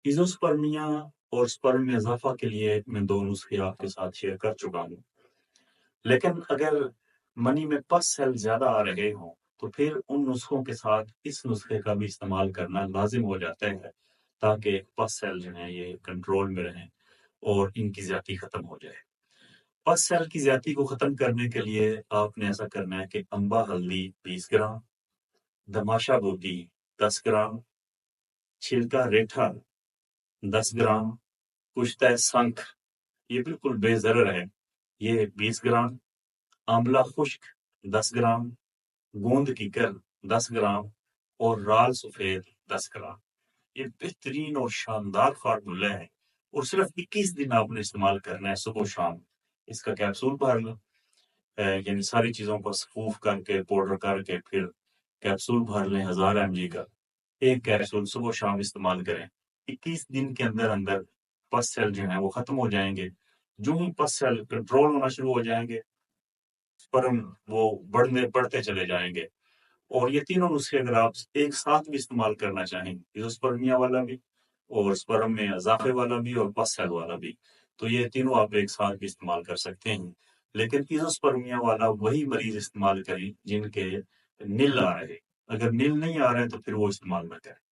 ایزوسپرمیا اور سپرم میں اضافہ کے لیے میں 2 نسخے آپ کے ساتھ شیئر کر چکا ہوں، لیکن اگر منی میں پس سیل زیادہ آ رہے ہوں تو پھر ان نسخوں کے ساتھ اس نسخے کا بھی استعمال کرنا لازم ہو جاتا ہے تاکہ پس سیل جو ہیں یہ کنٹرول میں رہیں اور ان کی زیادتی ختم ہو جائے۔ پس سیل کی زیادتی کو ختم کرنے کے لیے آپ نے ایسا کرنا ہے کہ امبا ہلدی 20 گرام، دماشا بوٹی 10 گرام، چھلکا ریٹھا 10 گرام، کشتہ سنکھ یہ بالکل بے ضرر ہے، یہ 20 گرام، آملہ خشک 10 گرام، گوند کیکر 10 گرام اور رال سفید 10 گرام۔ یہ بہترین اور شاندار فارمولہ ہے اور صرف 21 دن آپ نے استعمال کرنا ہے، صبح و شام اس کا کیپسول بھر لو، یعنی ساری چیزوں کو صفوف کر کے پاؤڈر کر کے پھر کیپسول بھر لیں 1000 mg کا، ایک کیپسول صبح و شام استعمال کریں۔ 21 دن کے اندر اندر پس سیل جو ہیں وہ ختم ہو جائیں گے۔ جو ہی پس سیل کنٹرول ہونا شروع ہو جائیں گے، سپرم وہ بڑھتے چلے جائیں گے۔ اور یہ تینوں نسخے اگر آپ ایک ساتھ بھی استعمال کرنا چاہیں، ایزوسپرمیا والا بھی اور سپرم میں اضافے والا بھی اور پس سیل والا بھی، تو یہ تینوں آپ ایک ساتھ بھی استعمال کر سکتے ہیں، لیکن ایزوسپرمیا والا وہی مریض استعمال کریں جن کے نل آ رہے، اگر نل نہیں آ رہے تو پھر وہ استعمال نہ کریں۔